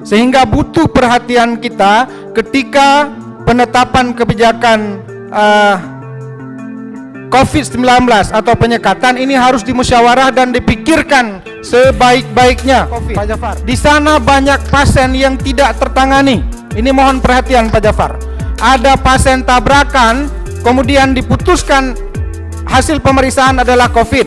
Sehingga butuh perhatian kita ketika penetapan kebijakan COVID-19 atau penyekatan ini harus dimusyawarah dan dipikirkan sebaik-baiknya. Pak Jafar, di sana banyak pasien yang tidak tertangani. Ini mohon perhatian Pak Jafar. Ada pasien tabrakan, kemudian diputuskan hasil pemeriksaan adalah COVID.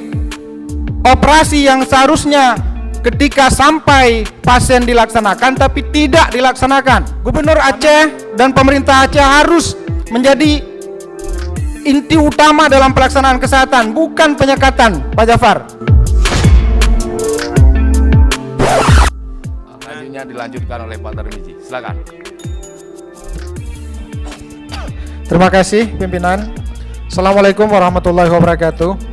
Operasi yang seharusnya ketika sampai pasien dilaksanakan tapi tidak dilaksanakan. Gubernur Aceh dan pemerintah Aceh harus menjadi inti utama dalam pelaksanaan kesehatan, bukan penyekatan, Pak Jafar. Selanjutnya dilanjutkan oleh Pak Tarmizi. Silakan. Terima kasih pimpinan. Assalamualaikum warahmatullahi wabarakatuh.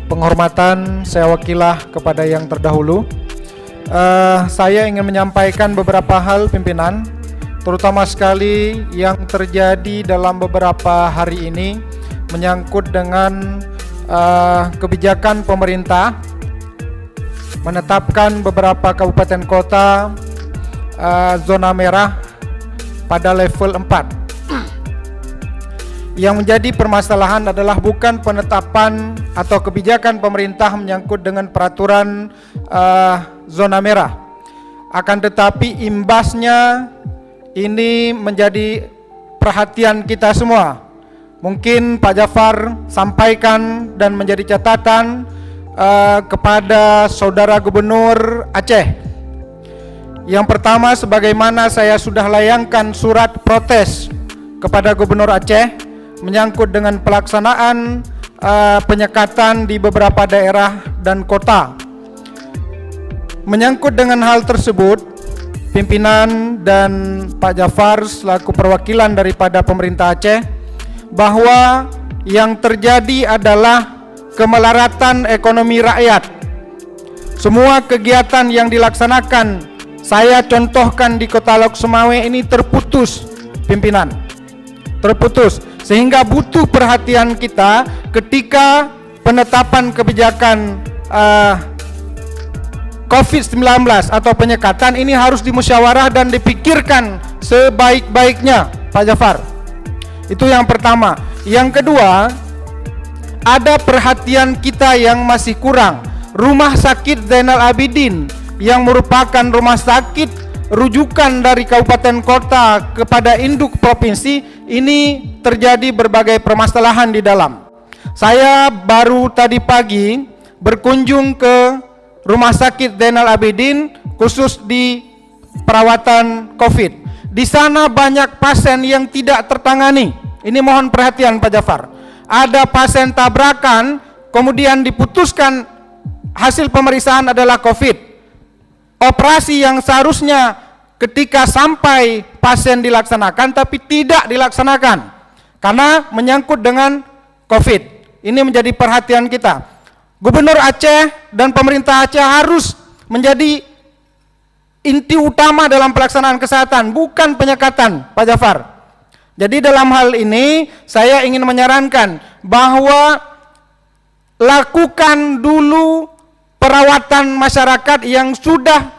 Penghormatan saya wakilah kepada yang terdahulu. Saya ingin menyampaikan beberapa hal pimpinan, terutama sekali yang terjadi dalam beberapa hari ini menyangkut dengan kebijakan pemerintah menetapkan beberapa kabupaten kota zona merah pada level 4. Yang menjadi permasalahan adalah bukan penetapan atau kebijakan pemerintah menyangkut dengan peraturan zona merah, akan tetapi imbasnya ini menjadi perhatian kita semua. Mungkin Pak Jafar sampaikan dan menjadi catatan kepada Saudara Gubernur Aceh. Yang pertama, sebagaimana saya sudah layangkan surat protes kepada Gubernur Aceh menyangkut dengan pelaksanaan penyekatan di beberapa daerah dan kota. Menyangkut dengan hal tersebut, pimpinan dan Pak Jafar selaku perwakilan daripada pemerintah Aceh, bahwa yang terjadi adalah kemelaratan ekonomi rakyat. Semua kegiatan yang dilaksanakan, saya contohkan di Kota Lok Sumawe ini terputus, pimpinan, terputus. Sehingga butuh perhatian kita ketika penetapan kebijakan COVID-19 atau penyekatan ini harus dimusyawarah dan dipikirkan sebaik-baiknya, Pak Jafar. Itu yang pertama. Yang kedua, ada perhatian kita yang masih kurang. Rumah Sakit Zainal Abidin yang merupakan rumah sakit rujukan dari kabupaten kota kepada induk provinsi ini terjadi berbagai permasalahan di dalam. Saya baru tadi pagi berkunjung ke Rumah Sakit Zainal Abidin khusus di perawatan COVID. Di sana banyak pasien yang tidak tertangani. Ini mohon perhatian Pak Jafar. Ada pasien tabrakan, kemudian diputuskan hasil pemeriksaan adalah COVID. Operasi yang seharusnya ketika sampai pasien dilaksanakan tapi tidak dilaksanakan karena menyangkut dengan COVID. Ini menjadi perhatian kita. Gubernur Aceh dan pemerintah Aceh harus menjadi inti utama dalam pelaksanaan kesehatan, bukan penyekatan, Pak Jafar. Jadi dalam hal ini saya ingin menyarankan bahwa lakukan dulu perawatan masyarakat yang sudah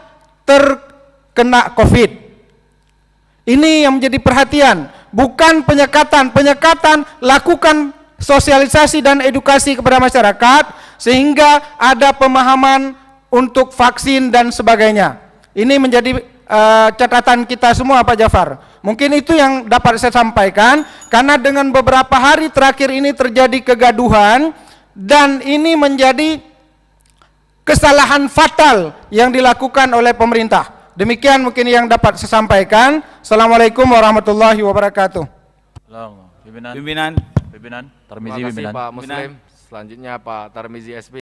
terkena COVID. Ini yang menjadi perhatian, bukan penyekatan. Penyekatan lakukan sosialisasi dan edukasi kepada masyarakat sehingga ada pemahaman untuk vaksin dan sebagainya. Ini menjadi catatan kita semua Pak Jafar. Mungkin itu yang dapat saya sampaikan, karena dengan beberapa hari terakhir ini terjadi kegaduhan dan ini menjadi kesalahan fatal yang dilakukan oleh pemerintah. Demikian mungkin yang dapat saya sampaikan. Assalamualaikum warahmatullahi wabarakatuh. Pimpinan Tarmizi, Terima kasih pimpinan. Pak Muslim. Selanjutnya Pak Tarmizi SP.